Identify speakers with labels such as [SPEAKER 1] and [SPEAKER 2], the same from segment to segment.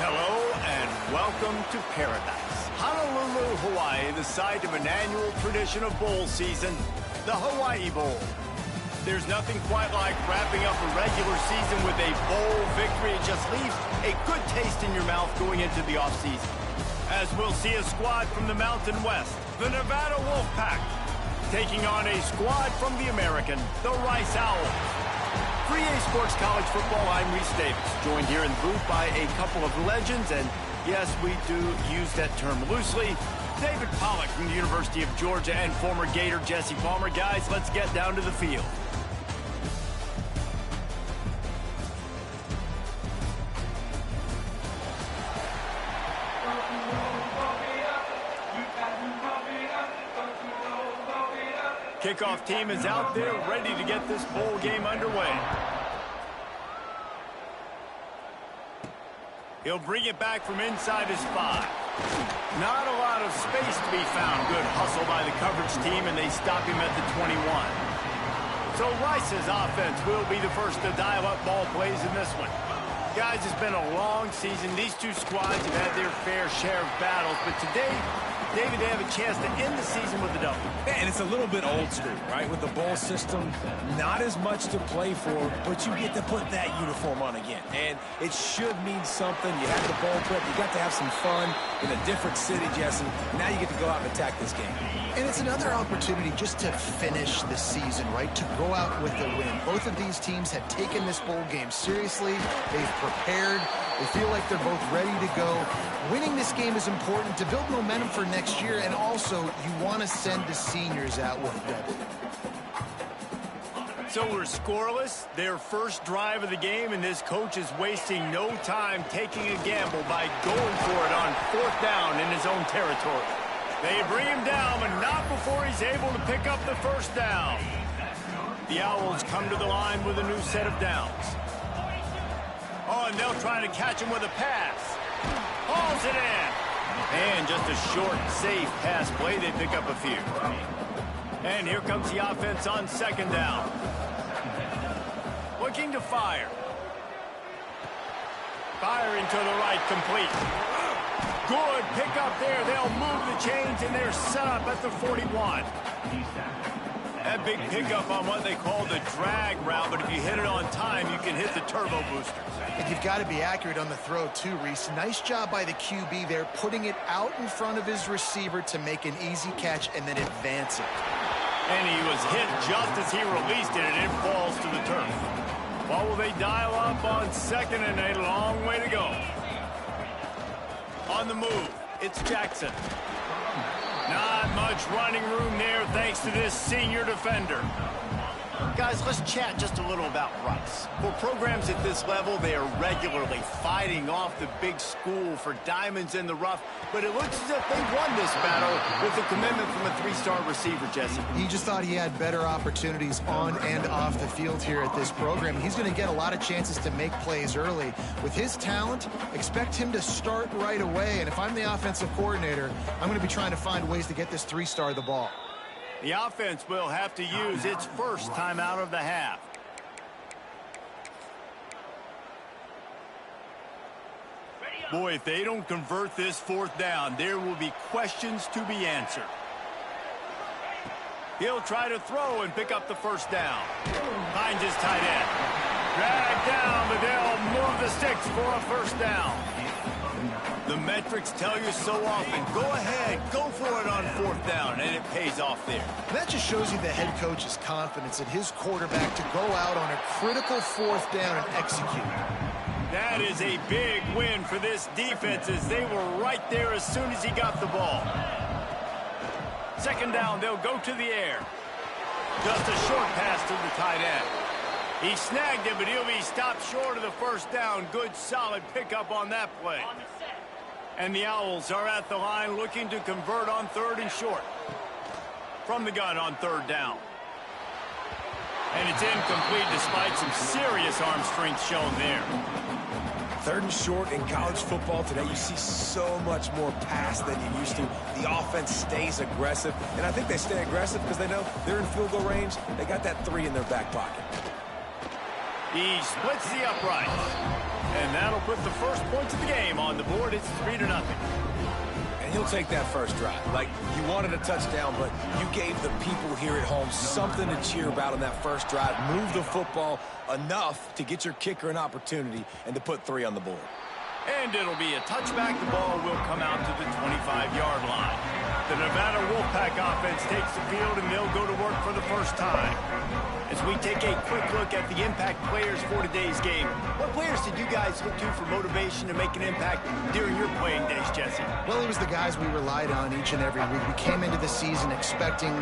[SPEAKER 1] Hello and welcome to paradise. Honolulu, Hawaii, the site of an annual tradition of bowl season, the Hawaii Bowl. There's nothing quite like wrapping up a regular season with a bowl victory. It just leaves a good taste in your mouth going into the offseason. As we'll see a squad from the Mountain West, the Nevada Wolfpack, taking on a squad from the American, the Rice Owls. For EA Sports College Football, I'm Reese Davis, joined here in the booth by a couple of legends, and yes, we do use that term loosely. David Pollack from the University of Georgia and former Gator Jesse Palmer. Guys, let's get down to the field. Kickoff team is out there ready to get this bowl game underway. He'll bring it back from inside his 5. Not a lot of space to be found. Good hustle by the coverage team, and they stop him at the 21. So Rice's offense will be the first to dial up ball plays in this one. Guys, it's been a long season. These two squads have had their fair share of battles, but today, David, they have a chance to end the season with a W.
[SPEAKER 2] And it's a little bit old school, right? With the bowl system, not as much to play for, but you get to put that uniform on again. And it should mean something. You have the bowl prep. You got to have some fun in a different city, Jesse. Now you get to go out and attack this game.
[SPEAKER 3] And it's another opportunity just to finish the season, right? To go out with a win. Both of these teams have taken this bowl game seriously. They've prepared. They feel like they're both ready to go. Winning this game is important to build momentum for next year, and also you want to send the seniors out with a W.
[SPEAKER 1] So we're scoreless, their first drive of the game, and this coach is wasting no time taking a gamble by going for it on 4th down in his own territory. They bring him down, but not before he's able to pick up the first down. The Owls come to the line with a new set of downs. Oh, and they'll try to catch him with a pass. Hauls it in. And just a short, safe pass play. They pick up a few. And here comes the offense on 2nd down. Looking to fire. Firing to the right, complete. Good pickup there. They'll move the chains, and they're set up at the 41. That big pickup on what they call the drag route, but if you hit it on time, you can hit the turbo boosters.
[SPEAKER 3] And you've got to be accurate on the throw, too, Reese. Nice job by the QB there, putting it out in front of his receiver to make an easy catch and then advance it.
[SPEAKER 1] And he was hit just as he released it, and it falls to the turf. What will they dial up on 2nd and a long way to go? On the move, it's Jackson. Not much running room there thanks to this senior defender. Guys, let's chat just a little about Rice. For programs at this level, they are regularly fighting off the big school for diamonds in the rough, but it looks as if they won this battle with a commitment from a 3-star receiver, Jesse.
[SPEAKER 3] He just thought he had better opportunities on and off the field here at this program. He's going to get a lot of chances to make plays early. With his talent, expect him to start right away, and if I'm the offensive coordinator, I'm going to be trying to find ways to get this 3-star the ball.
[SPEAKER 1] The offense will have to use its first time out of the half. Boy, if they don't convert this 4th down, there will be questions to be answered. He'll try to throw and pick up the 1st down. Finds his tight end. Dragged down, but they'll move the sticks for a 1st down. The metrics tell you so often, go ahead, go for it on 4th down, and it pays off there.
[SPEAKER 3] That just shows you the head coach's confidence in his quarterback to go out on a critical 4th down and execute.
[SPEAKER 1] That is a big win for this defense as they were right there as soon as he got the ball. 2nd down, they'll go to the air. Just a short pass to the tight end. He snagged it, but he'll be stopped short of the 1st down. Good, solid pickup on that play. And the Owls are at the line looking to convert on 3rd and short. From the gun on 3rd down. And it's incomplete despite some serious arm strength shown there.
[SPEAKER 2] 3rd and short in college football today, you see so much more pass than you used to. The offense stays aggressive, and I think they stay aggressive because they know they're in field goal range. They got that 3 in their back pocket.
[SPEAKER 1] He splits the upright. And that'll put the first points of the game on the board. It's 3-0.
[SPEAKER 2] And he'll take that first drive. Like, you wanted a touchdown, but you gave the people here at home something to cheer about on that first drive. Move the football enough to get your kicker an opportunity and to put 3 on the board.
[SPEAKER 1] And it'll be a touchback. The ball will come out to the 25-yard line. The Nevada Wolfpack offense takes the field, and they'll go to work for the first time. As we take a quick look at the impact players for today's game, what players did you guys look to for motivation to make an impact during your playing days, Jesse?
[SPEAKER 3] Well, it was the guys we relied on each and every week. We came into the season expecting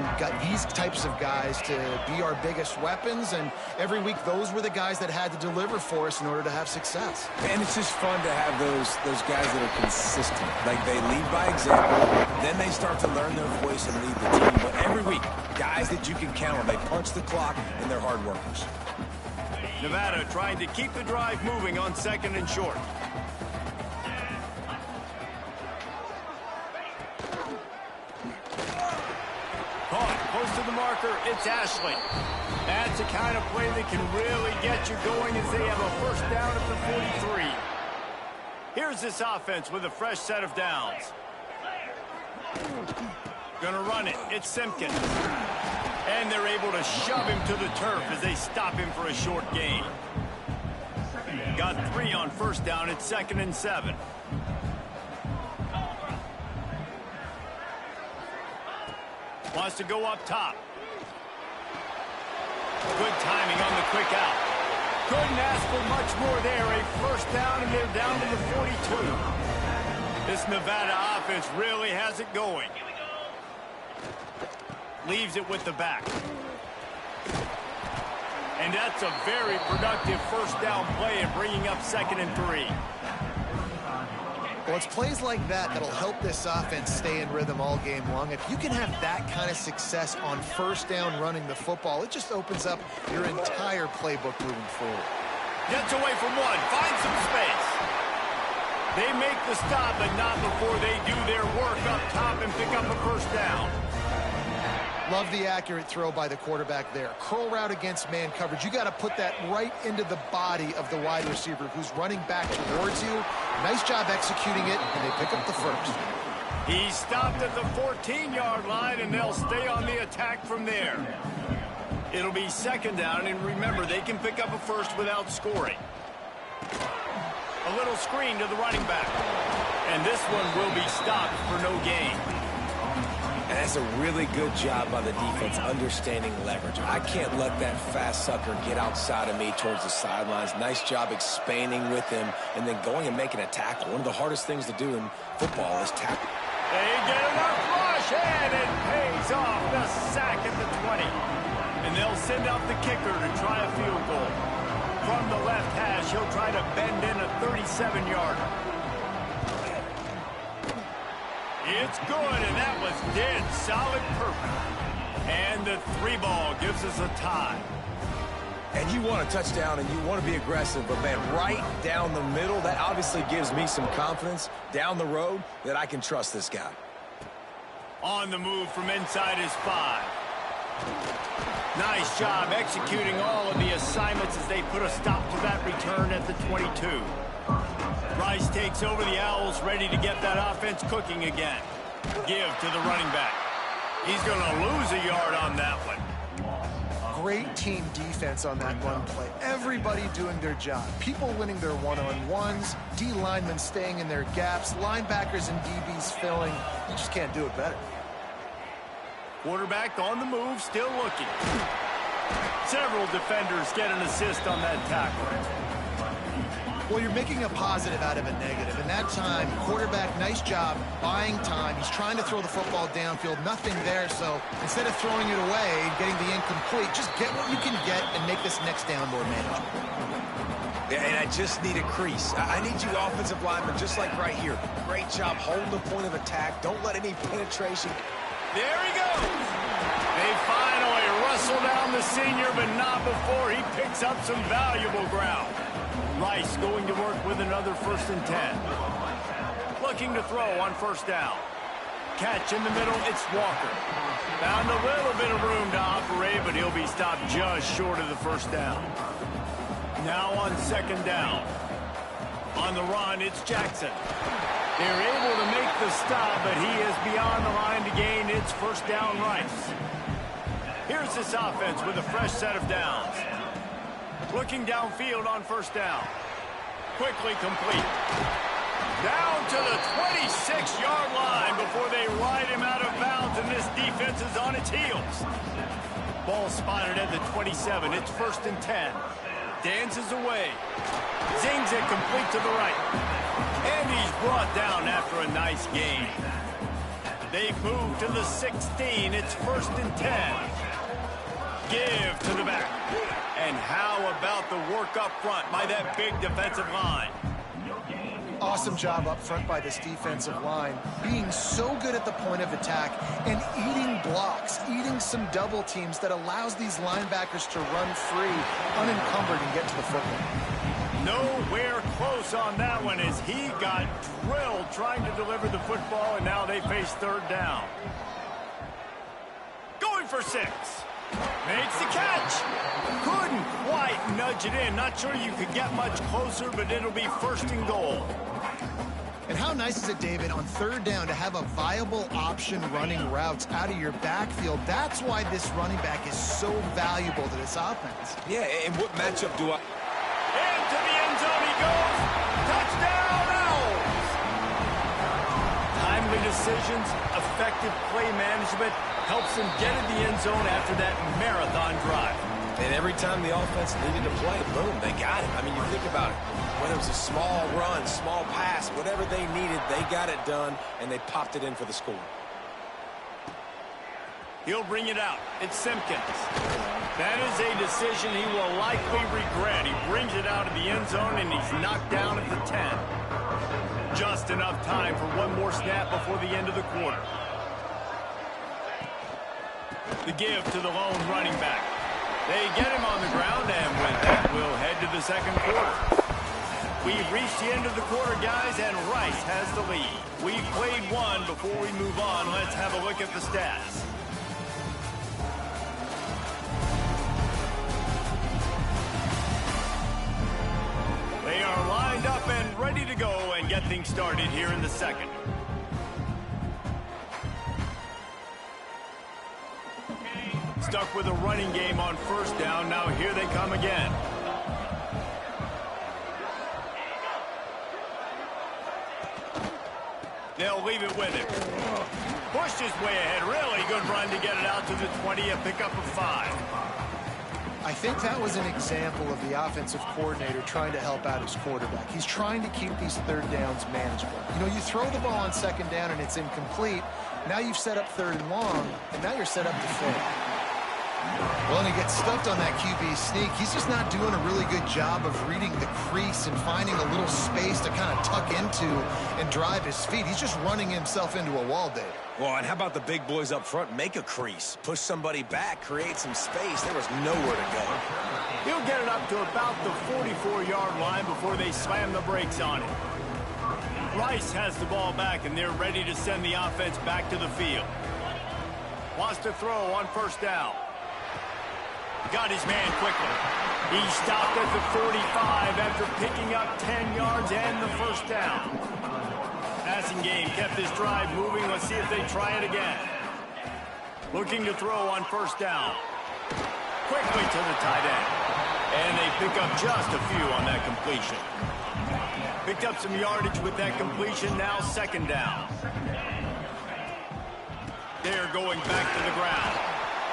[SPEAKER 3] these types of guys to be our biggest weapons, and every week those were the guys that had to deliver for us in order to have success.
[SPEAKER 2] And it's just fun to have those guys that are consistent. Like, they lead by example, then they start to learn their voice and lead the team. But every week, guys that you can count on, they punch the clock, and they're hard workers.
[SPEAKER 1] Nevada trying to keep the drive moving on 2nd and short. Caught close to the marker. It's Ashley. That's the kind of play that can really get you going as they have a first down at the 43. Here's this offense with a fresh set of downs. Gonna run it. It's Simpkins. And they're able to shove him to the turf as they stop him for a short gain. Got 3 on first down. It's 2nd and 7. Wants to go up top. Good timing on the quick out. Couldn't ask for much more there. A first down, and they're down to the 42. This Nevada offense really has it going. Leaves it with the back. And that's a very productive first down play and bringing up 2nd and 3.
[SPEAKER 3] Well, it's plays like that that'll help this offense stay in rhythm all game long. If you can have that kind of success on first down running the football, it just opens up your entire playbook moving forward.
[SPEAKER 1] Gets away from one, finds some space. They make the stop, but not before they do their work up top and pick up a first down.
[SPEAKER 3] Love the accurate throw by the quarterback there. Curl route against man coverage. You got to put that right into the body of the wide receiver who's running back towards you. Nice job executing it, and they pick up the first.
[SPEAKER 1] He stopped at the 14-yard line, and they'll stay on the attack from there. It'll be 2nd down, and remember, they can pick up a first without scoring. A little screen to the running back. And this one will be stopped for no gain.
[SPEAKER 2] And that's a really good job by the defense understanding leverage. I can't let that fast sucker get outside of me towards the sidelines. Nice job expanding with him and then going and making a tackle. One of the hardest things to do in football is tackle.
[SPEAKER 1] They get enough rush, and it pays off. The sack at the 20. And they'll send out the kicker to try a field goal. From the left hash, he'll try to bend in a 37-yarder. It's good, and that was dead solid perfect. And the 3-ball gives us a tie.
[SPEAKER 2] And you want a touchdown, and you want to be aggressive, but, man, right down the middle, that obviously gives me some confidence down the road that I can trust this guy.
[SPEAKER 1] On the move from inside his 5. Nice job executing all of the assignments as they put a stop to that return at the 22. Rice takes over the Owls, ready to get that offense cooking again. Give to the running back. He's going to lose a yard on that one.
[SPEAKER 3] Great team defense on that run play. Everybody doing their job. People winning their one-on-ones, D linemen staying in their gaps, linebackers and DBs filling. You just can't do it better.
[SPEAKER 1] Quarterback on the move, still looking. Several defenders get an assist on that tackle.
[SPEAKER 3] Well, you're making a positive out of a negative. And that time, quarterback, nice job, buying time. He's trying to throw the football downfield. Nothing there, so instead of throwing it away and getting the incomplete, just get what you can get and make this next down more manageable.
[SPEAKER 2] Yeah, and I just need a crease. I need you offensive linemen, just like right here. Great job holding the point of attack. Don't let any penetration.
[SPEAKER 1] There he goes. They finally wrestle down the senior, but not before he picks up some valuable ground. Rice going to work with another 1st and 10. Looking to throw on first down. Catch in the middle, it's Walker. Found a little bit of room to operate, but he'll be stopped just short of the first down. Now on 2nd down. On the run, it's Jackson. They're able to make the stop, but he is beyond the line to gain its first down. Rice. Here's this offense with a fresh set of downs. Looking downfield on first down. Quickly complete. Down to the 26-yard line before they ride him out of bounds, and this defense is on its heels. Ball spotted at the 27. It's 1st and 10. Dances away. Zings it complete to the right. And he's brought down after a nice gain. They've moved to the 16. It's 1st and 10. Give to the back. And how about the work up front by that big defensive line?
[SPEAKER 3] Awesome job up front by this defensive line, being so good at the point of attack and eating blocks, eating some double teams that allows these linebackers to run free, unencumbered, and get to the football.
[SPEAKER 1] Nowhere close on that one as he got drilled trying to deliver the football, and now they face 3rd down. Going for 6. Makes the catch. Couldn't quite nudge it in. Not sure you could get much closer, but it'll be 1st and goal.
[SPEAKER 3] And how nice is it, David, on 3rd down to have a viable option running routes out of your backfield? That's why this running back is so valuable to this offense.
[SPEAKER 2] Yeah, and what matchup do I...
[SPEAKER 1] Into the end zone he goes. Touchdown, Owls! Timely decisions, effective play management helps him get in the end zone after that marathon drive.
[SPEAKER 2] And every time the offense needed to play, boom, they got it. I mean, you think about it. Whether it was a small run, small pass, whatever they needed, they got it done, and they popped it in for the score.
[SPEAKER 1] He'll bring it out. It's Simpkins. That is a decision he will likely regret. He brings it out of the end zone, and he's knocked down at the 10. Just enough time for one more snap before the end of the quarter. The give to the lone running back. They get him on the ground, and with that, we'll head to the 2nd quarter. We've reached the end of the quarter, guys, and Rice has the lead. We've played one. Before we move on, let's have a look at the stats. They are lined up and ready to go and get things started here in the 2nd. Stuck with a running game on 1st down. Now here they come again. They'll leave it with him. Pushed his way ahead. Really good run to get it out to the 20, a pickup of 5.
[SPEAKER 3] I think that was an example of the offensive coordinator trying to help out his quarterback. He's trying to keep these 3rd downs manageable. You know, you throw the ball on 2nd down and it's incomplete. Now you've set up 3rd and long, and now you're set up to fail. Well, and he gets stuffed on that QB sneak. He's just not doing a really good job of reading the crease and finding a little space to kind of tuck into and drive his feet. He's just running himself into a wall, Dave.
[SPEAKER 2] Well, and how about the big boys up front? Make a crease, push somebody back, create some space. There was nowhere to go.
[SPEAKER 1] He'll get it up to about the 44-yard line before they slam the brakes on it. Rice has the ball back, and they're ready to send the offense back to the field. Wants to throw on 1st down. Got his man quickly. He stopped at the 45 after picking up 10 yards and the 1st down. Passing game kept this drive moving. Let's see if they try it again. Looking to throw on 1st down. Quickly to the tight end. And they pick up just a few on that completion. Picked up some yardage with that completion. Now 2nd down. They're going back to the ground.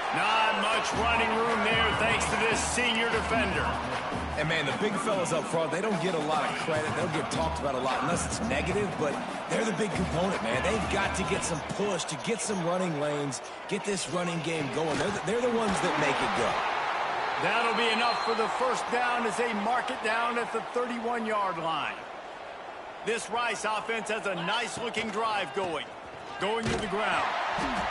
[SPEAKER 1] Not much running room there thanks to this senior defender.
[SPEAKER 2] And, man, the big fellas up front, they don't get a lot of credit. They'll get talked about a lot unless it's negative, but they're the big component, man. They've got to get some push, to get some running lanes, get this running game going. They're the ones that make it go.
[SPEAKER 1] That'll be enough for the 1st down as they mark it down at the 31-yard line. This Rice offense has a nice-looking drive going. Going to the ground.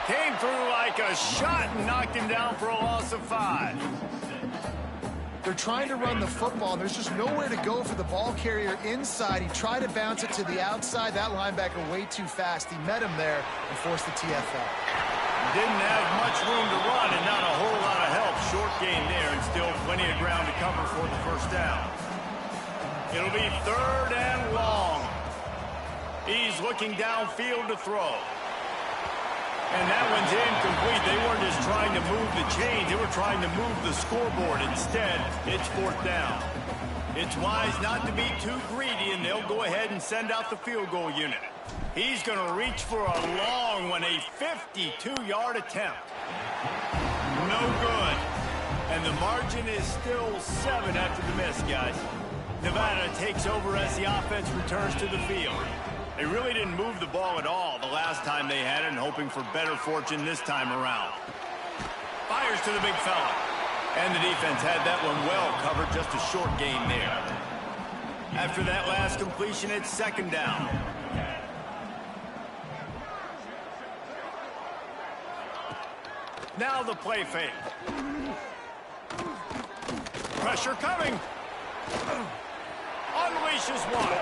[SPEAKER 1] Came through like a shot and knocked him down for a loss of 5.
[SPEAKER 3] They're trying to run the football. There's just nowhere to go for the ball carrier inside. He tried to bounce it to the outside. That linebacker way too fast. He met him there and forced the TFL.
[SPEAKER 1] Didn't have much room to run and not a whole lot of help. Short gain there and still plenty of ground to cover for the 1st down. It'll be 3rd and long. He's looking downfield to throw. And that one's incomplete. They weren't just trying to move the chains. They were trying to move the scoreboard. Instead, it's 4th down. It's wise not to be too greedy, and they'll go ahead and send out the field goal unit. He's going to reach for a long one, a 52-yard attempt. No good. And the margin is still 7 after the miss, guys. Nevada takes over as the offense returns to the field. They really didn't move the ball at all the last time they had it, and hoping for better fortune this time around. Fires to the big fella. And the defense had that one well covered, just a short gain there. After that last completion, it's 2nd down. Now the play fake. Pressure coming. Unleashes one.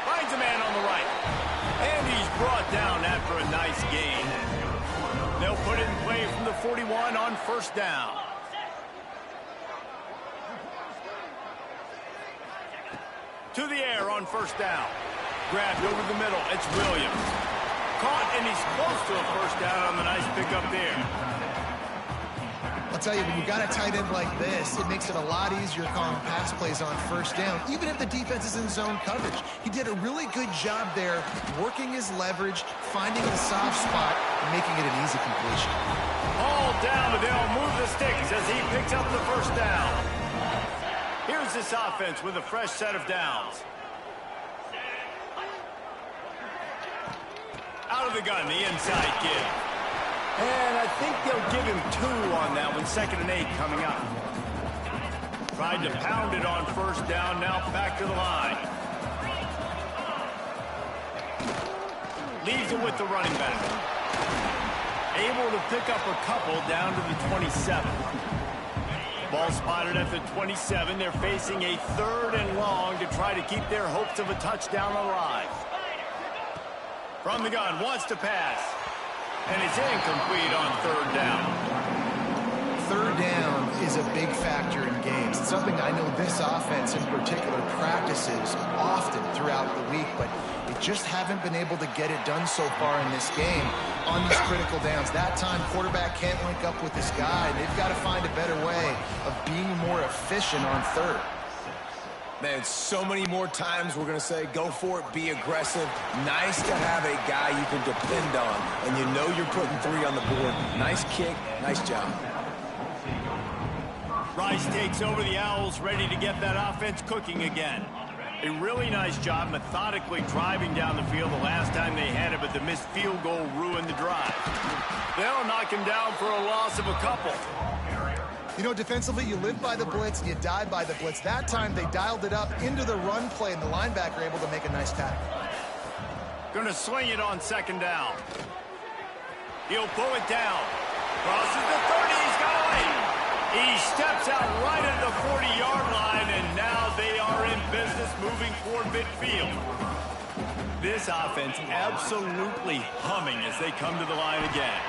[SPEAKER 1] Finds a man on the right. And he's brought down after a nice gain. They'll put it in play from the 41 on 1st down. To the air on 1st down. Grabbed over the middle. It's Williams. Caught, and he's close to a 1st down on the nice pickup there.
[SPEAKER 3] I'll tell you, when you got a tight end like this, it makes it a lot easier calling pass plays on 1st down, even if the defense is in zone coverage. He did a really good job there, working his leverage, finding the soft spot, and making it an easy completion.
[SPEAKER 1] All down, but they'll move the sticks as he picks up the 1st down. Here's this offense with a fresh set of downs. Out of the gun, the inside give. And I think they'll give him 2 on that one. 2nd and 8 coming up. Tried to pound it on 1st down, now back to the line. Leaves it with the running back. Able to pick up a couple down to the 27. Ball spotted at the 27. They're facing a 3rd and long to try to keep their hopes of a touchdown alive. From the gun, wants to pass. And it's incomplete on 3rd down.
[SPEAKER 3] 3rd down is a big factor in games. It's something I know this offense in particular practices often throughout the week, but they just haven't been able to get it done so far in this game on these critical downs. That time, quarterback can't link up with this guy, and they've got to find a better way of being more efficient on 3rd.
[SPEAKER 2] Man, so many more times we're going to say, go for it, be aggressive. Nice to have a guy you can depend on, and you know you're putting 3 on the board. Nice kick, nice job.
[SPEAKER 1] Rice takes over the Owls, ready to get that offense cooking again. A really nice job methodically driving down the field the last time they had it, but the missed field goal ruined the drive. They'll knock him down for a loss of a couple.
[SPEAKER 3] You know, defensively, you live by the blitz, you die by the blitz. That time, they dialed it up into the run play, and the linebacker able to make a nice tackle.
[SPEAKER 1] Gonna swing it on 2nd down. He'll pull it down. Crosses the 30, he's got away. He steps out right at the 40-yard line, and now they are in business moving toward midfield. This offense absolutely humming as they come to the line again.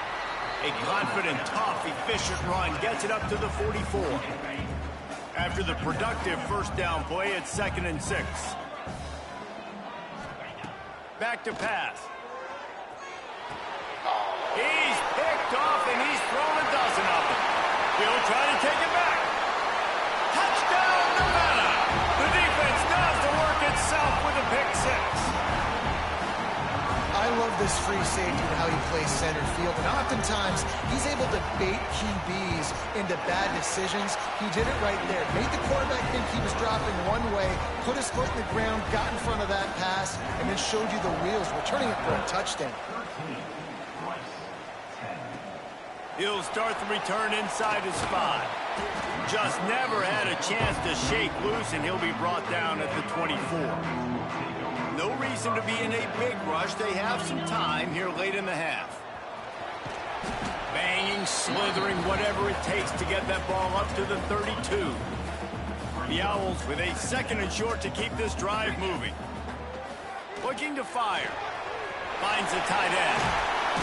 [SPEAKER 1] A confident, tough, efficient run gets it up to the 44. After the productive 1st down play, it's 2nd and 6. Back to pass. He's picked off, and he's thrown a dozen of them. He'll try to take it back. Touchdown, Nevada! The defense does the work itself with a pick 6.
[SPEAKER 3] I love this free safety and how he plays center field, and oftentimes he's able to bait QBs into bad decisions. He did it right there. Made the quarterback think he was dropping one way, put his foot in the ground, got in front of that pass, and then showed you the wheels, returning it for a touchdown.
[SPEAKER 1] He'll start the return inside his spot. Just never had a chance to shake loose, and he'll be brought down at the 24. No reason to be in a big rush. They have some time here late in the half. Banging, slithering, whatever it takes to get that ball up to the 32. The Owls with a 2nd and short to keep this drive moving. Looking to fire. Finds a tight end.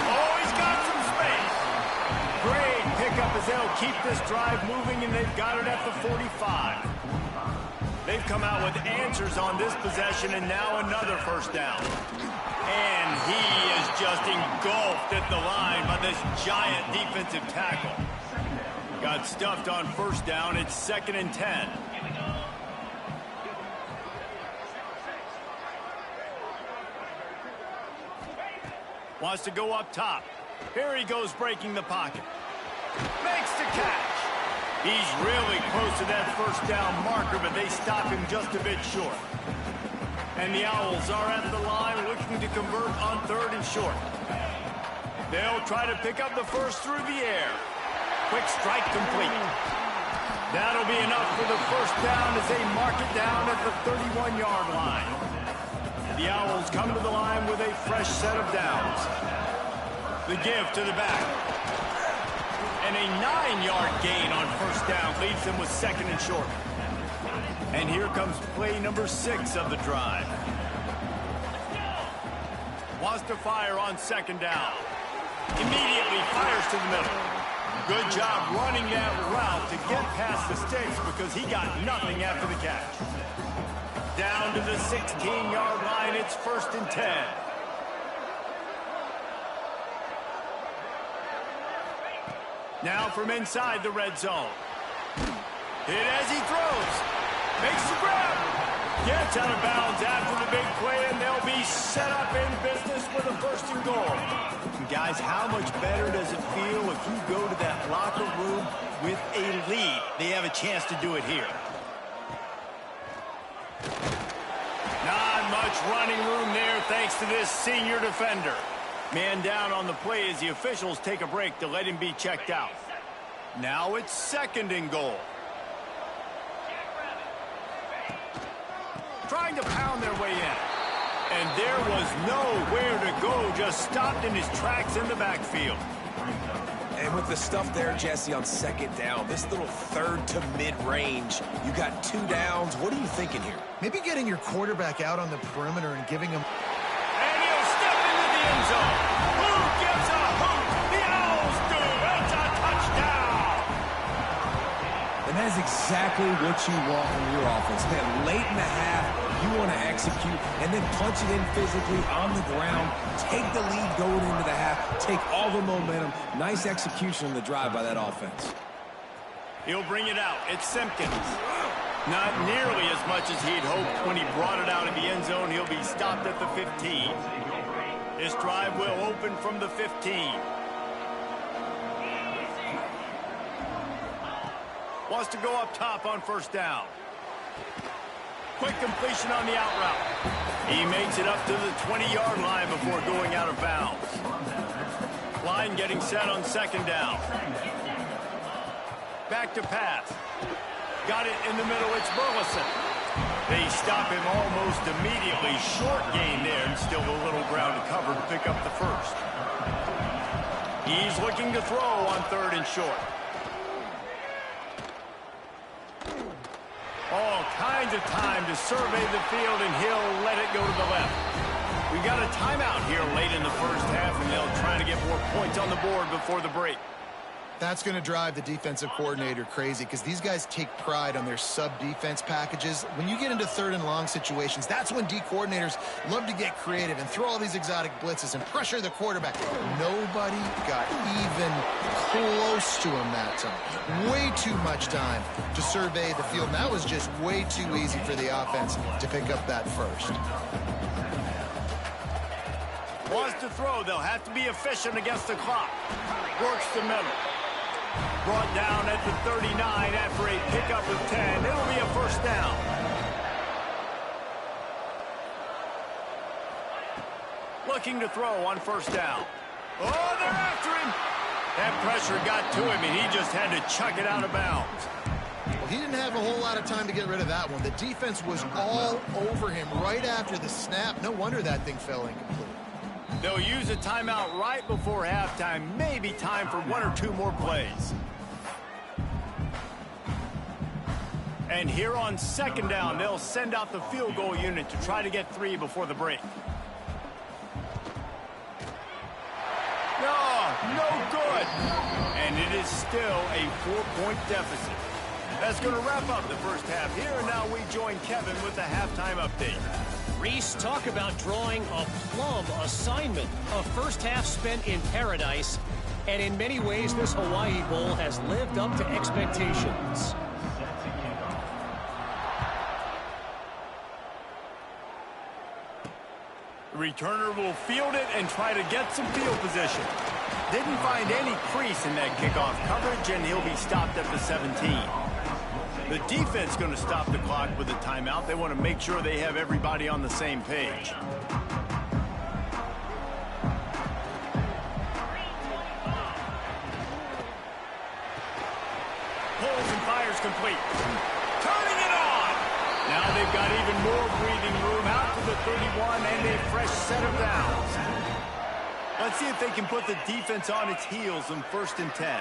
[SPEAKER 1] Oh, he's got some space. Great pickup as they'll keep this drive moving, and they've got it at the 45. They've come out with answers on this possession, and now another first down. And he is just engulfed at the line by this giant defensive tackle. Got stuffed on first down. It's 2nd and 10. Wants to go up top. Here he goes, breaking the pocket. Makes the catch. He's really close to that first down marker, but they stop him just a bit short. And the Owls are at the line looking to convert on 3rd and short. They'll try to pick up the first through the air. Quick strike complete. That'll be enough for the first down as they mark it down at the 31-yard line. The Owls come to the line with a fresh set of downs. The give to the back. And a 9-yard gain on first down leaves them with 2nd and short. And here comes play number 6 of the drive. Wants to fire on 2nd down. Immediately fires to the middle. Good job running that route to get past the sticks because he got nothing after the catch. Down to the 16-yard line, it's 1st and 10. Now from inside the red zone. Hit as he throws. Makes the grab. Gets out of bounds after the big play, and they'll be set up in business with a 1st and goal. And guys, how much better does it feel if you go to that locker room with a lead? They have a chance to do it here. Not much running room there thanks to this senior defender. Man down on the play as the officials take a break to let him be checked out. Now it's 2nd and goal. Trying to pound their way in. And there was nowhere to go, just stopped in his tracks in the backfield.
[SPEAKER 2] And with the stuff there, Jesse, on 2nd down, this little 3rd to mid-range, you got 2 downs. What are you thinking here?
[SPEAKER 3] Maybe getting your quarterback out on the perimeter and giving him...
[SPEAKER 1] And he'll step into the end zone. Who gives a hoot? The Owls do. It's a touchdown.
[SPEAKER 2] And that is exactly what you want from your offense. Man, late in the half, you want to execute and then punch it in physically on the ground. Take the lead going into the half. Take all the momentum. Nice execution on the drive by that offense.
[SPEAKER 1] He'll bring it out. It's Simpkins. Not nearly as much as he'd hoped when he brought it out of the end zone. He'll be stopped at the 15. This drive will open from the 15. Wants to go up top on first down. Quick completion on the out route. He makes it up to the 20-yard line before going out of bounds. Line getting set on 2nd down. Back to pass. Got it in the middle. It's Burleson. They stop him almost immediately. Short gain there and still a little ground to cover to pick up the first. He's looking to throw on 3rd and short. All kinds of time to survey the field, and he'll let it go to the left. We got a timeout here late in the first half, and they'll try to get more points on the board before the break.
[SPEAKER 3] That's going to drive the defensive coordinator crazy because these guys take pride on their sub-defense packages. When you get into 3rd and long situations, that's when D coordinators love to get creative and throw all these exotic blitzes and pressure the quarterback. Nobody got even close to him that time. Way too much time to survey the field. And that was just way too easy for the offense to pick up that first.
[SPEAKER 1] Wants to throw. They'll have to be efficient against the clock. Works the middle. Brought down at the 39 after a pickup of 10. It'll be a first down. Looking to throw on first down. Oh, they're after him. That pressure got to him, and he just had to chuck it out of bounds.
[SPEAKER 3] Well, he didn't have a whole lot of time to get rid of that one. The defense was all over him right after the snap. No wonder that thing fell incomplete.
[SPEAKER 1] They'll use a timeout right before halftime. Maybe time for 1 or 2 more plays. And here on 2nd down, they'll send out the field goal unit to try to get 3 before the break. No good. And it is still a 4-point deficit. That's going to wrap up the first half here, and now we join Kevin with the halftime update.
[SPEAKER 4] Reese, talk about drawing a plum assignment. A first half spent in paradise, and in many ways, this Hawaii Bowl has lived up to expectations.
[SPEAKER 1] The returner will field it and try to get some field position. Didn't find any crease in that kickoff coverage, and he'll be stopped at the 17. The defense going to stop the clock with a timeout. They want to make sure they have everybody on the same page. Pulls and fires complete. Turning it on! Now they've got even more breathing room out to the 31 and a fresh set of downs. Let's see if they can put the defense on its heels in 1st and 10.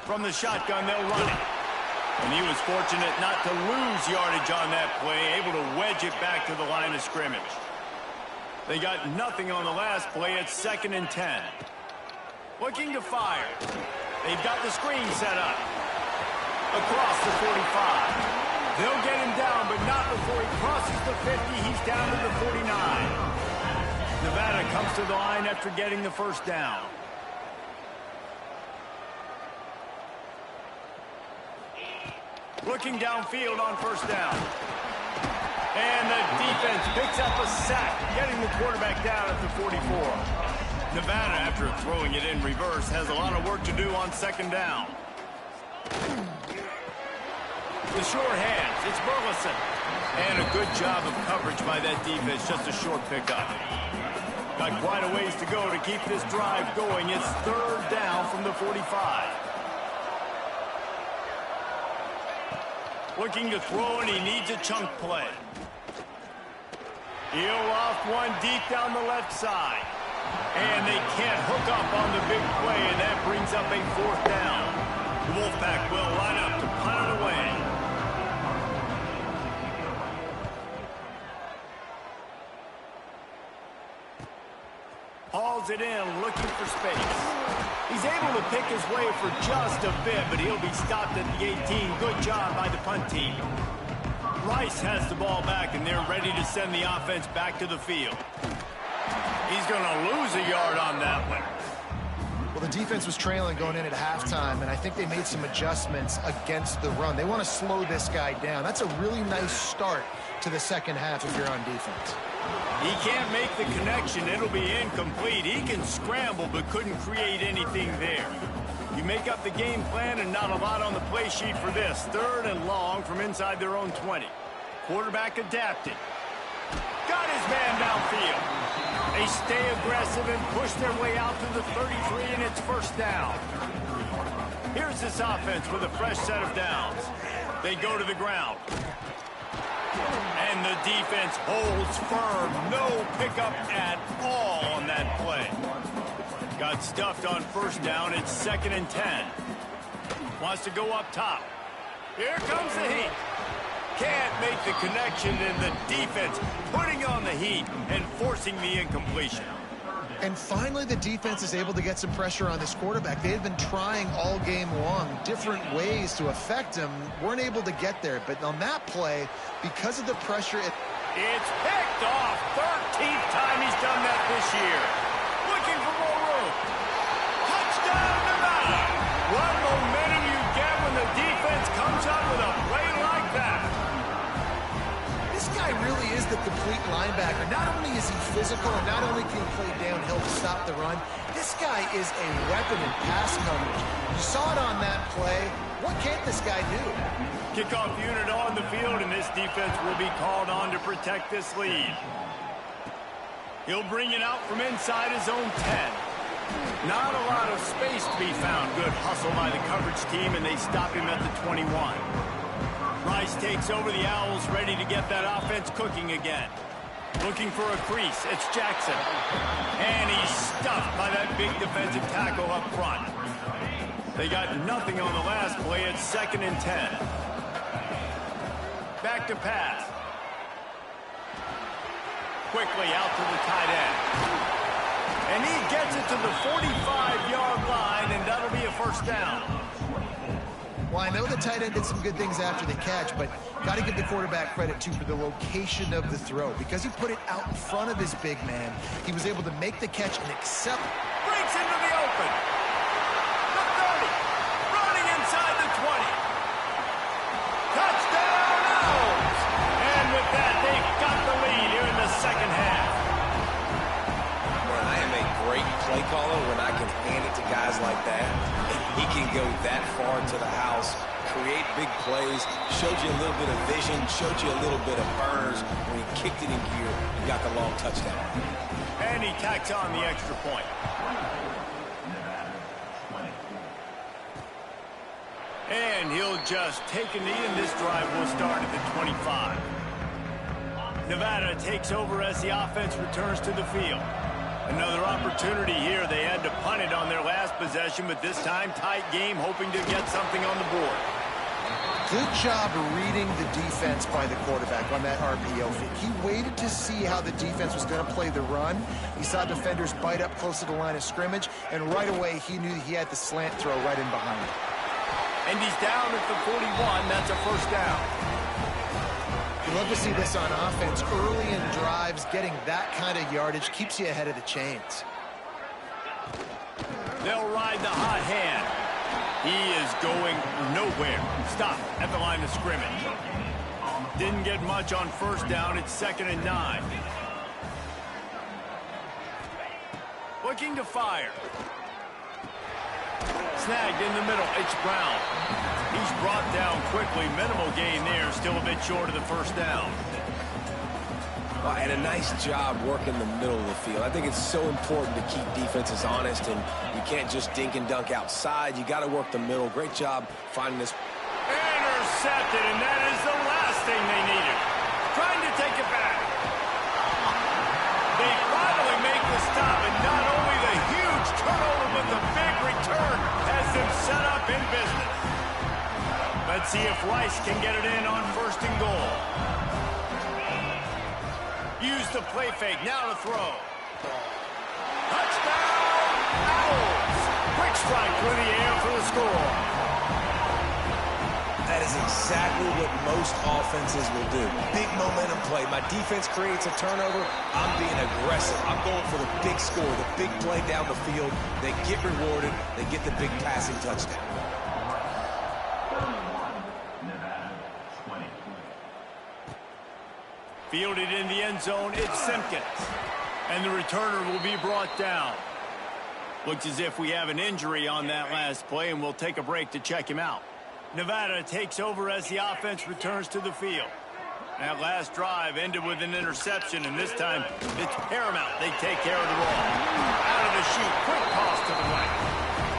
[SPEAKER 1] From the shotgun, they'll run it. And he was fortunate not to lose yardage on that play, able to wedge it back to the line of scrimmage. They got nothing on the last play at 2nd and 10. Looking to fire. They've got the screen set up. Across the 45. They'll get him down, but not before he crosses the 50. He's down to the 49. Nevada comes to the line after getting the first down. Looking downfield on 1st down. And the defense picks up a sack, getting the quarterback down at the 44. Nevada, after throwing it in reverse, has a lot of work to do on 2nd down. The short hands, it's Burleson. And a good job of coverage by that defense, just a short pickup. Got quite a ways to go to keep this drive going. It's 3rd down from the 45. Looking to throw, and he needs a chunk play. He'll loft one deep down the left side. And they can't hook up on the big play, and that brings up a 4th down. The Wolfpack will line up to punt it away. Hauls it in, looking for space. He's able to pick his way for just a bit, but he'll be stopped at the 18. Good job by the punt team. Rice has the ball back, and they're ready to send the offense back to the field. He's going to lose a yard on that one.
[SPEAKER 3] Well, the defense was trailing going in at halftime, and I think they made some adjustments against the run. They want to slow this guy down. That's a really nice start to the second half if you're on defense.
[SPEAKER 1] He can't make the connection. It'll be incomplete. He can scramble, but couldn't create anything there. You make up the game plan, and not a lot on the play sheet for this. 3rd and long from inside their own 20. Quarterback adapted. Got his man downfield. They stay aggressive and push their way out to the 33, and it's 1st down. Here's this offense with a fresh set of downs. They go to the ground. And the defense holds firm. No pickup at all on that play. Got stuffed on 1st down. It's 2nd and 10. Wants to go up top. Here comes the heat. Can't make the connection, and the defense putting on the heat and forcing the incompletion.
[SPEAKER 3] And finally, the defense is able to get some pressure on this quarterback. They had been trying all game long different ways to affect him. Weren't able to get there. But on that play, because of the pressure...
[SPEAKER 1] It's picked off. 13th time he's done that this year. Looking for more room. Touchdown, Nevada. What momentum you get when the defense comes out with a play like that.
[SPEAKER 3] This guy really is the complete linebacker. Not only is he physical, and not only can he play downhill to stop the run, this guy is a weapon in pass coverage. You saw it on that play. What can't this guy do?
[SPEAKER 1] Kickoff unit on the field, and this defense will be called on to protect this lead. He'll bring it out from inside his own 10. Not a lot of space to be found. Good hustle by the coverage team, and they stop him at the 21. Rice takes over the Owls, ready to get that offense cooking again. Looking for a crease. It's Jackson. And he's stuffed by that big defensive tackle up front. They got nothing on the last play. It's 2nd and 10. Back to pass. Quickly out to the tight end. And he gets it to the 45-yard line, and that'll be a 1st down.
[SPEAKER 3] Well, I know the tight end did some good things after the catch, but got to give the quarterback credit, too, for the location of the throw. Because he put it out in front of his big man, he was able to make the catch and accept.
[SPEAKER 1] Breaks into the open. The 30. Running inside the 20. Touchdown, Owls! And with that, they've got the lead here in the second half.
[SPEAKER 2] Man, I am a great play caller when I can hand it to guys like that. And he can go that far to the house, create big plays, showed you a little bit of vision, showed you a little bit of burners. When he kicked it in gear, he got the long touchdown.
[SPEAKER 1] And he tacks on the extra point. And he'll just take a knee, and this drive will start at the 25. Nevada takes over as the offense returns to the field. Another opportunity here. They had to punt it on their last possession, but this time tight game, hoping to get something on the board.
[SPEAKER 3] Good job reading the defense by the quarterback on that RPO feed. He waited to see how the defense was going to play the run. He saw defenders bite up close to the line of scrimmage, and right away he knew he had the slant throw right in behind him.
[SPEAKER 1] And he's down at the 41. That's a first down.
[SPEAKER 3] You love to see this on offense. Early in drives, getting that kind of yardage keeps you ahead of the chains.
[SPEAKER 1] They'll ride the hot hand. He is going nowhere. Stop at the line of scrimmage. Didn't get much on first down. It's 2nd and 9. Looking to fire. Snagged in the middle. It's Brown. He's brought down quickly. Minimal gain there. Still a bit short of the first down.
[SPEAKER 2] And a nice job working the middle of the field. I think it's so important to keep defenses honest, and you can't just dink and dunk outside. You got to work the middle. Great job finding this.
[SPEAKER 1] Intercepted, and that is the last thing they needed. Trying to take it back. They finally make the stop, and not only the huge turnover, but the big return has them set up in business. Let's see if Rice can get it in on 1st and goal. Use the play fake, now to throw. Touchdown, Owls! Quick strike through the air for the score.
[SPEAKER 2] That is exactly what most offenses will do. Big momentum play. My defense creates a turnover. I'm being aggressive. I'm going for the big score, the big play down the field. They get rewarded. They get the big passing touchdown.
[SPEAKER 1] Fielded in the end zone, it's Simpkins. And the returner will be brought down. Looks as if we have an injury on that last play, and we'll take a break to check him out. Nevada takes over as the offense returns to the field. That last drive ended with an interception, and this time it's paramount. They take care of the ball. Out of the chute, quick toss to the right.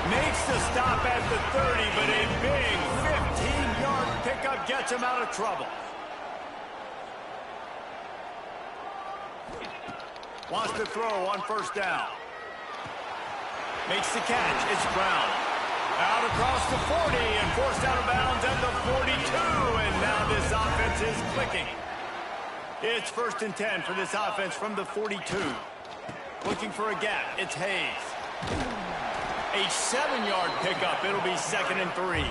[SPEAKER 1] Makes the stop at the 30, but a big 15-yard pickup gets him out of trouble. Wants to throw on 1st down. Makes the catch. It's Brown. Out across the 40 and forced out of bounds at the 42. And now this offense is clicking. It's 1st and 10 for this offense from the 42. Looking for a gap. It's Hayes. A 7-yard pickup. It'll be 2nd and 3.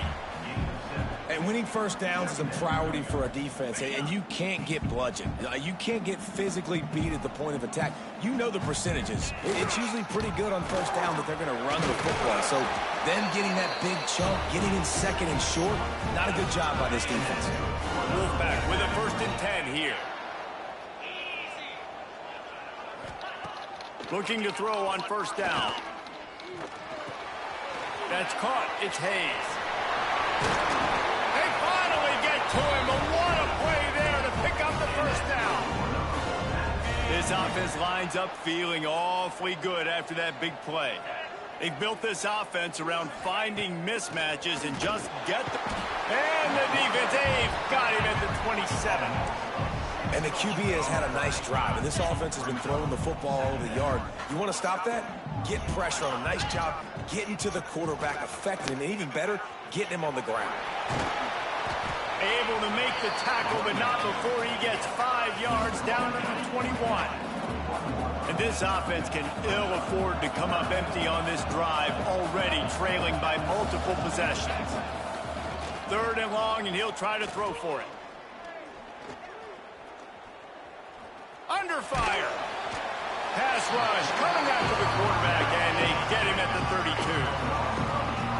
[SPEAKER 2] And winning first downs is a priority for a defense, and you can't get bludgeoned. You can't get physically beat at the point of attack. You know the percentages. It's usually pretty good on first down that they're going to run the football. So them getting that big chunk, getting in 2nd and short, not a good job by this defense.
[SPEAKER 1] Wolfpack with a 1st and 10 here. Looking to throw on 1st down. That's caught. It's Hayes. To him, but what a play there to pick up the 1st down. This offense lines up feeling awfully good after that big play. They've built this offense around finding mismatches and just get them. And the defense, they've got him at the 27.
[SPEAKER 2] And the QB has had a nice drive, and this offense has been throwing the football all over the yard. You want to stop that? Get pressure on him. Nice job getting to the quarterback, affecting him, and even better, getting him on the ground.
[SPEAKER 1] Able to make the tackle, but not before he gets 5 yards down to the 21. And this offense can ill afford to come up empty on this drive, already trailing by multiple possessions. 3rd and long, and he'll try to throw for it. Under fire. Pass rush coming after the quarterback, and they get him at the 32.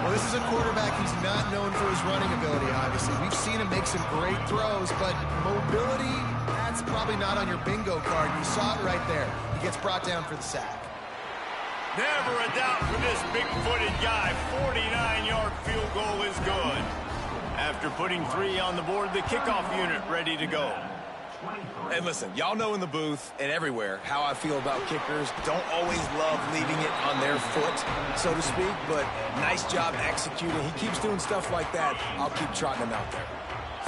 [SPEAKER 3] Well, this is a quarterback who's not known for his running ability, obviously. We've seen him make some great throws, but mobility, that's probably not on your bingo card. You saw it right there. He gets brought down for the sack.
[SPEAKER 1] Never a doubt for this big-footed guy. 49-yard field goal is good. After putting 3 on the board, the kickoff unit ready to go.
[SPEAKER 2] And listen, y'all know in the booth and everywhere how I feel about kickers. Don't always love leaving it on their foot, so to speak, but nice job executing. He keeps doing stuff like that. I'll keep trotting him out there.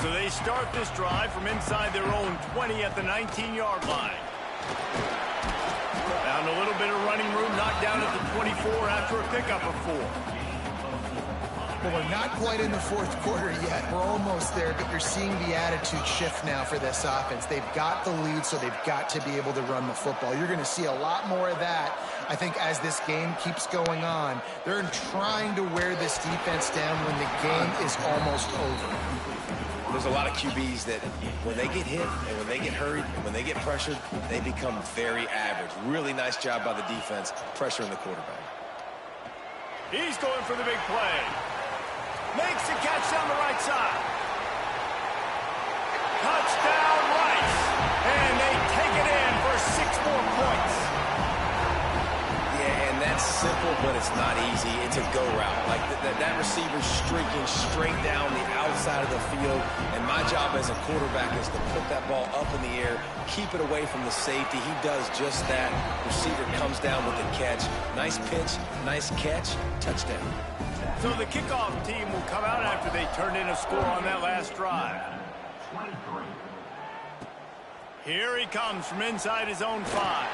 [SPEAKER 1] So they start this drive from inside their own 20 at the 19-yard line. Found a little bit of running room, knocked down at the 24 after a pickup of 4.
[SPEAKER 3] Well, we're not quite in the 4th quarter yet. We're almost there, but you're seeing the attitude shift now for this offense. They've got the lead, so they've got to be able to run the football. You're going to see a lot more of that, I think, as this game keeps going on. They're trying to wear this defense down when the game is almost over.
[SPEAKER 2] There's a lot of QBs that when they get hit and when they get hurried and when they get pressured, they become very average. Really nice job by the defense pressuring the quarterback.
[SPEAKER 1] He's going for the big play. Makes the catch down the right side. Touchdown, Rice. And they take it in for 6 more points.
[SPEAKER 2] Yeah, and that's simple, but it's not easy. It's a go route. Like that receiver's streaking straight down the outside of the field, and my job as a quarterback is to put that ball up in the air, keep it away from the safety. He does just that. Receiver comes down with the catch. Nice pitch, nice catch, touchdown.
[SPEAKER 1] So the kickoff team will come out after they turn in a score on that last drive. Here he comes from inside his own 5.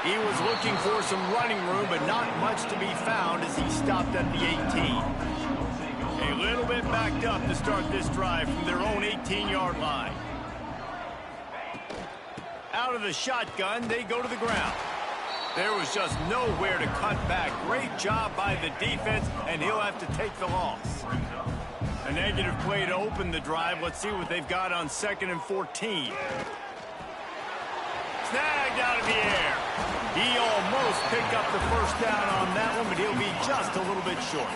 [SPEAKER 1] He was looking for some running room, but not much to be found as he stopped at the 18. A little bit backed up to start this drive from their own 18-yard line. Out of the shotgun, they go to the ground. There was just nowhere to cut back. Great job by the defense, and he'll have to take the loss. A negative play to open the drive. Let's see what they've got on 2nd and 14. Snagged out of the air. He almost picked up the first down on that one, but he'll be just a little bit short.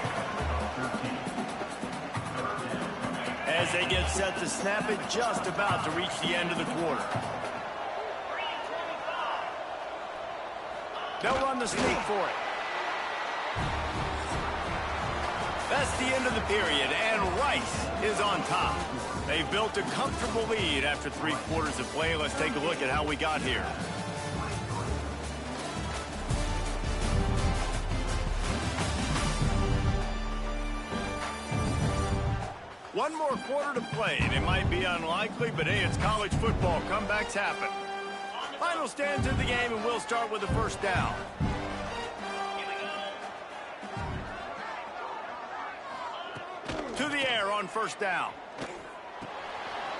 [SPEAKER 1] As they get set to snap it, just about to reach the end of the quarter. They'll run the sneak for it. That's the end of the period, and Rice is on top. They've built a comfortable lead after 3 quarters of play. Let's take a look at how we got here. One more quarter to play, and it might be unlikely, but hey, it's college football. Comebacks happen. Final stands in the game, and we'll start with the first down. To the air on first down.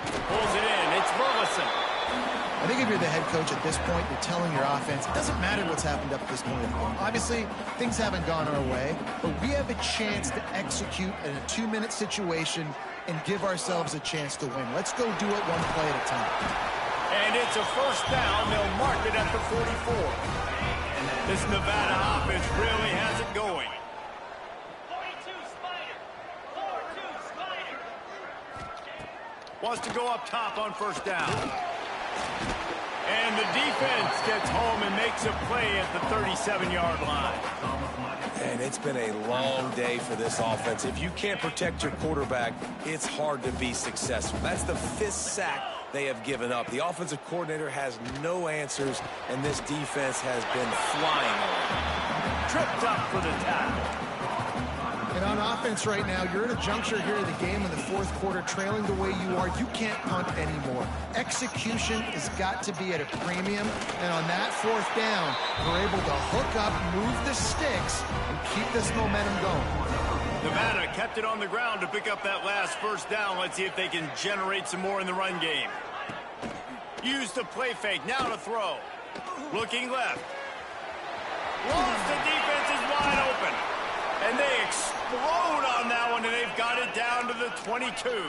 [SPEAKER 1] Pulls it in. It's Burleson.
[SPEAKER 3] I think if you're the head coach at this point, you're telling your offense, it doesn't matter what's happened up to this point. Obviously, things haven't gone our way, but we have a chance to execute in a 2-minute situation and give ourselves a chance to win. Let's go do it one play at a time.
[SPEAKER 1] And it's a first down. They'll mark it at the 44. This Nevada offense really has it going.
[SPEAKER 4] 42 Spider. 42 Spider.
[SPEAKER 1] Wants to go up top on first down. And the defense gets home and makes a play at the 37-yard line.
[SPEAKER 2] And it's been a long day for this offense. If you can't protect your quarterback, it's hard to be successful. That's the 5th sack they have given up. The offensive coordinator has no answers, and this defense has been flying on.
[SPEAKER 1] Tripped up for the tackle.
[SPEAKER 3] And on offense right now, you're at a juncture here of the game in the 4th quarter, trailing the way you are. You can't punt anymore. Execution has got to be at a premium. And on that 4th down, we're able to hook up, move the sticks, and keep this momentum going.
[SPEAKER 1] Nevada kept it on the ground to pick up that last first down. Let's see if they can generate some more in the run game. Use the play fake. Now to throw. Looking left. Lost, the defense is wide open. And they explode on that one, and they've got got it down to the 22.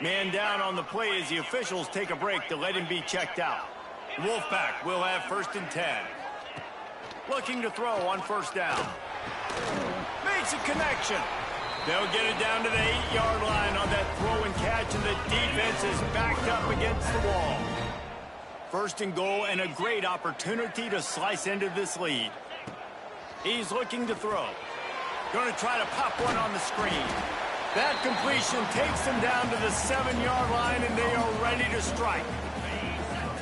[SPEAKER 1] Man down on the play as the officials take a break to let him be checked out. Wolfpack will have 1st and 10. Looking to throw on 1st down. Makes a connection. They'll get it down to the 8-yard line on that throw and catch, and the defense is backed up against the wall. 1st and goal, and a great opportunity to slice into this lead. He's looking to throw. Going to try to pop one on the screen. That completion takes them down to the 7-yard line, and they are ready to strike.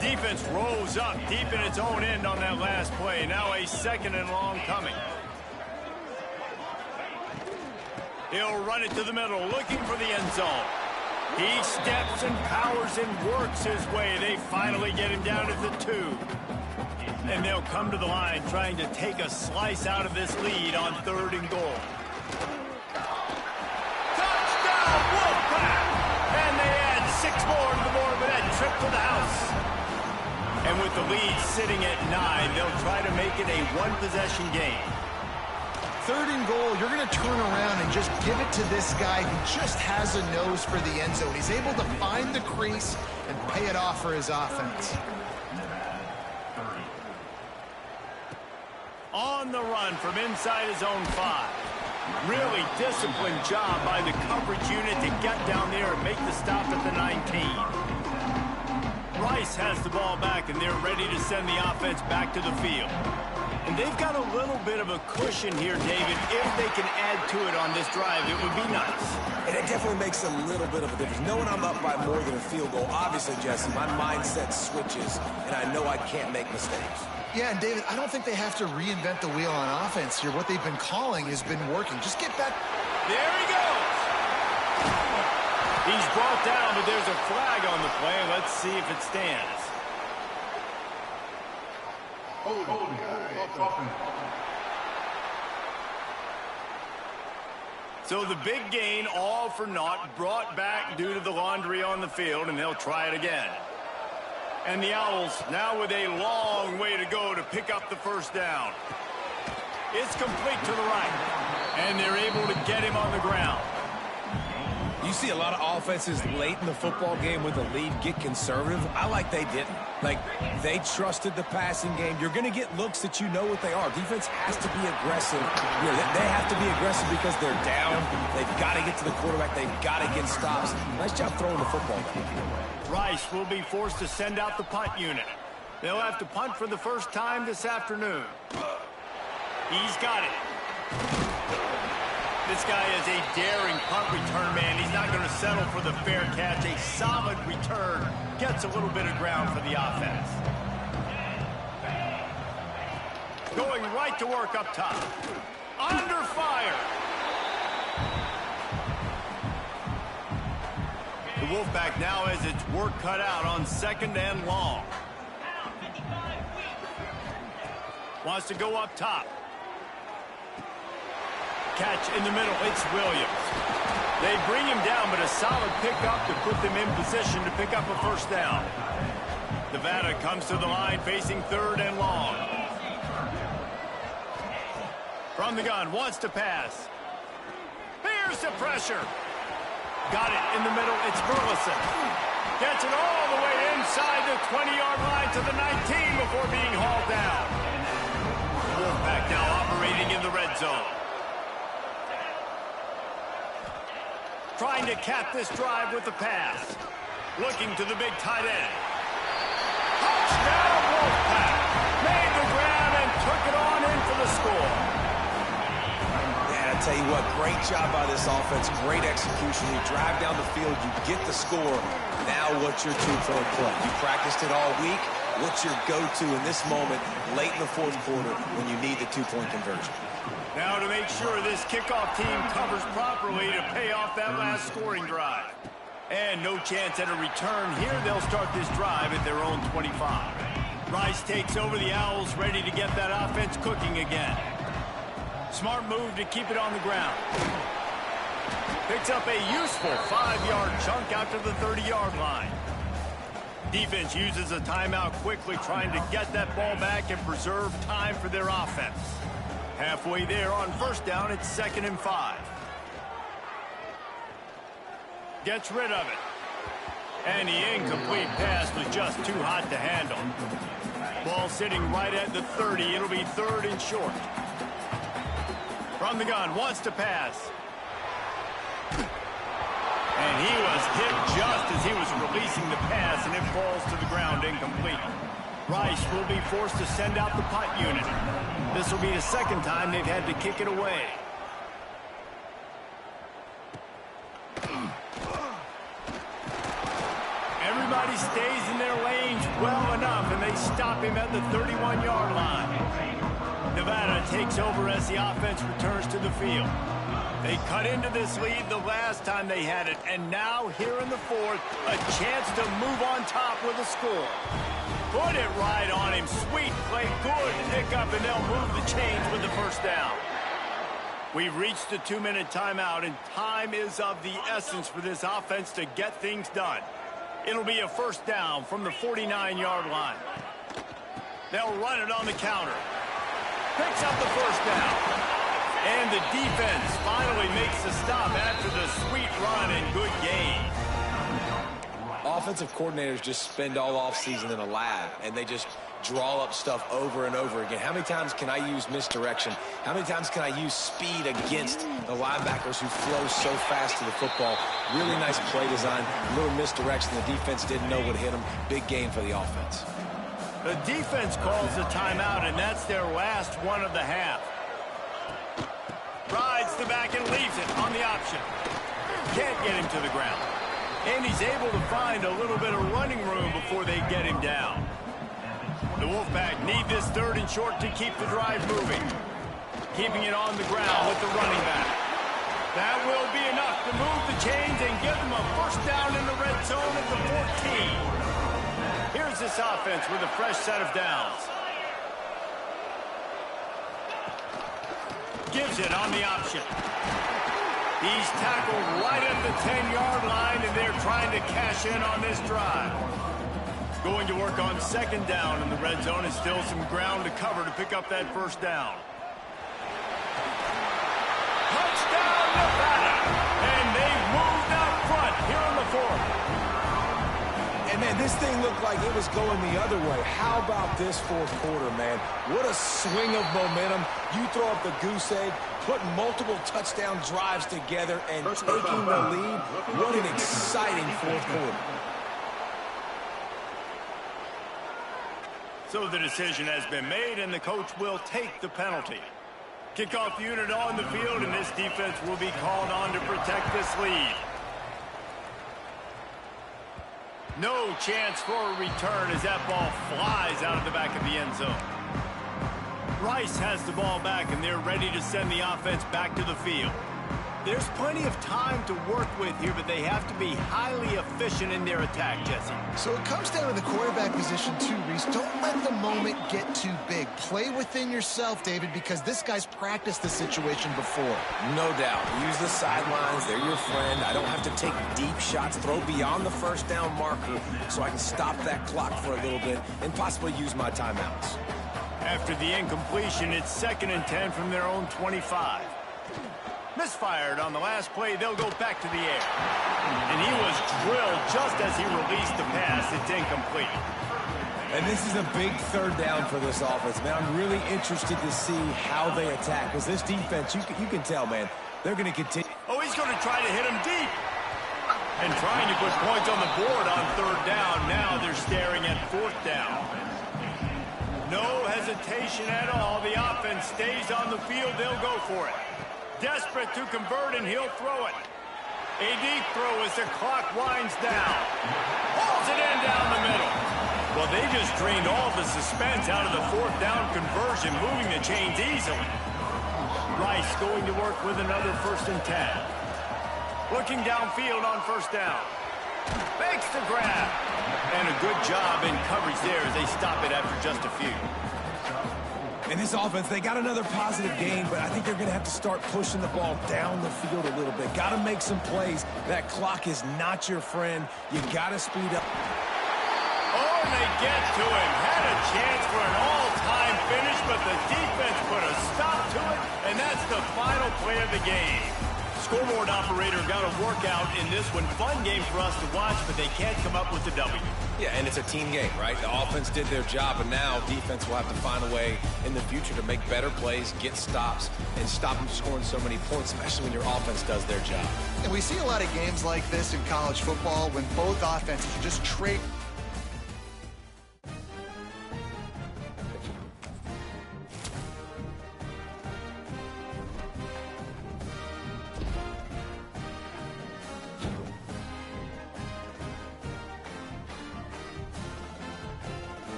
[SPEAKER 1] Defense rolls up deep in its own end on that last play. Now a 2nd and long coming. He'll run it to the middle, looking for the end zone. He steps and powers and works his way. They finally get him down to the 2. And they'll come to the line trying to take a slice out of this lead on 3rd and goal. Touchdown, Wolfpack! And they add 6 more to the board with that trip to the house. And with the lead sitting at 9, they'll try to make it a 1-possession game.
[SPEAKER 3] 3rd and goal, you're going to turn around and just give it to this guy who just has a nose for the end zone. He's able to find the crease and pay it off for his offense.
[SPEAKER 1] On the run from inside his own 5. Really disciplined job by the coverage unit to get down there and make the stop at the 19. Rice has the ball back, and they're ready to send the offense back to the field. And they've got a little bit of a cushion here, David. If they can add to it on this drive, it would be nice.
[SPEAKER 2] And it definitely makes a little bit of a difference. Knowing I'm up by more than a field goal, obviously, Jesse, my mindset switches, and I know I can't make mistakes.
[SPEAKER 3] Yeah, and David, I don't think they have to reinvent the wheel on offense here. What they've been calling has been working. Just get back.
[SPEAKER 1] There he goes. He's brought down, but there's a flag on the play. Let's see if it stands. So the big gain, all for naught, brought back due to the laundry on the field, and they'll try it again. And the Owls now with a long way to go to pick up the 1st down. It's complete to the right, and they're able to get him on the ground.
[SPEAKER 2] You see a lot of offenses late in the football game with a lead get conservative. I like they didn't. Like, they trusted the passing game. You're going to get looks that you know what they are. Defense has to be aggressive. You know, they have to be aggressive because they're down. They've got to get to the quarterback. They've got to get stops. Nice job throwing the football.
[SPEAKER 1] Rice will be forced to send out the punt unit. They'll have to punt for the first time this afternoon. He's got it. This guy is a daring punt return man. He's not going to settle for the fair catch. A solid return gets a little bit of ground for the offense. Going right to work up top. Under fire. The Wolfpack now has its work cut out on 2nd and long. Wants to go up top. Catch in the middle, it's Williams. They bring him down, but a solid pickup to put them in position to pick up a 1st down. Nevada comes to the line facing 3rd and long. From the gun, wants to pass. Here's the pressure. Got it in the middle, it's Burleson. Gets it all the way inside the 20-yard line to the 19 before being hauled down. Wolfpack now operating in the red zone. Trying to cap this drive with the pass. Looking to the big tight end. Touchdown, Wolfpack. Made the grab and took it on in for the score.
[SPEAKER 2] Yeah, I tell you what, great job by this offense. Great execution. You drive down the field, you get the score. Now what's your two-point play? You practiced it all week. What's your go-to in this moment late in the 4th quarter when you need the 2-point conversion?
[SPEAKER 1] Now to make sure this kickoff team covers properly to pay off that last scoring drive. And no chance at a return here. They'll start this drive at their own 25. Rice takes over the Owls, ready to get that offense cooking again. Smart move to keep it on the ground. Picks up a useful 5-yard chunk out to the 30-yard line. Defense uses a timeout quickly, trying to get that ball back and preserve time for their offense. Halfway there on 1st down, it's 2nd and 5. Gets rid of it. And the incomplete pass was just too hot to handle. Ball sitting right at the 30. It'll be 3rd and short. From the gun, wants to pass. And he was hit just as he was releasing the pass, and it falls to the ground incomplete. Rice will be forced to send out the punt unit. This will be the 2nd time they've had to kick it away. Everybody stays in their lanes well enough, and they stop him at the 31-yard line. Nevada takes over as the offense returns to the field. They cut into this lead the last time they had it, and now here in the 4th, a chance to move on top with a score. Put it right on him. Sweet play, good pick up, and they'll move the chains with the 1st down. We've reached the 2-minute timeout, and time is of the essence for this offense to get things done. It'll be a 1st down from the 49-yard line. They'll run it on the counter. Picks up the 1st down. And the defense finally makes the stop after the sweet run and good gain.
[SPEAKER 2] Offensive coordinators just spend all offseason in a lab, and they just draw up stuff over and over again. How many times can I use misdirection? How many times can I use speed against the linebackers who flow so fast to the football? Really nice play design, a little misdirection. The defense didn't know what hit them. Big gain for the offense.
[SPEAKER 1] The defense calls a timeout, and that's their last one of the half. Rides the back and leaves it on the option. Can't get him to the ground. And he's able to find a little bit of running room before they get him down. The Wolfpack need this 3rd and short to keep the drive moving. Keeping it on the ground with the running back. That will be enough to move the chains and give them a 1st down in the red zone at the 14. Here's this offense with a fresh set of downs. Gives it on the option. He's tackled right at the 10-yard line, and they're trying to cash in on this drive. Going to work on 2nd down in the red zone, and still some ground to cover to pick up that 1st down. Touchdown, Nevada! And they've moved up front here in the 4th.
[SPEAKER 2] And, man, this thing looked like it was going the other way. How about this 4th quarter, man? What a swing of momentum. You throw up the goose egg, putting multiple touchdown drives together and taking the lead. What an exciting 4th quarter.
[SPEAKER 1] So the decision has been made, and the coach will take the penalty. Kickoff unit on the field, and this defense will be called on to protect this lead. No chance for a return as that ball flies out of the back of the end zone. Rice has the ball back, and they're ready to send the offense back to the field. There's plenty of time to work with here, but they have to be highly efficient in their attack, Jesse.
[SPEAKER 3] So it comes down to the quarterback position too, Reese. Don't let the moment get too big. Play within yourself, David, because this guy's practiced this situation before.
[SPEAKER 2] No doubt. Use the sidelines. They're your friend. I don't have to take deep shots, throw beyond the 1st down marker so I can stop that clock for a little bit and possibly use my timeouts.
[SPEAKER 1] After the incompletion, it's 2nd and 10 from their own 25. Misfired on the last play. They'll go back to the air. And he was drilled just as he released the pass. It's incomplete.
[SPEAKER 2] And this is a big 3rd down for this offense, man. I'm really interested to see how they attack, because this defense, you can tell, man, they're going to continue.
[SPEAKER 1] Oh, he's going to try to hit him deep. And trying to put points on the board on 3rd down. Now they're staring at 4th down. No hesitation at all. The offense stays on the field. They'll go for it. Desperate to convert, and he'll throw it. A deep throw as the clock winds down. Hauls it in down the middle. Well, they just drained all the suspense out of the 4th down conversion, moving the chains easily. Rice going to work with another 1st and 10. Looking downfield on 1st down. Makes the grab. And a good job in coverage there as they stop it after just a few.
[SPEAKER 2] In this offense, they got another positive gain, but I think they're going to have to start pushing the ball down the field a little bit. Got to make some plays. That clock is not your friend. You got to speed up.
[SPEAKER 1] Oh, and they get to him. Had a chance for an all-time finish, but the defense put a stop to it, and that's the final play of the game. scoreboard operator got a workout in this one. Fun game for us to watch, but they can't come up with the W.
[SPEAKER 2] Yeah, and it's a team game, right? The offense did their job, and now defense will have to find a way in the future to make better plays, get stops, and stop them scoring so many points, especially when your offense does their job.
[SPEAKER 3] And we see a lot of games like this in college football when both offenses just trade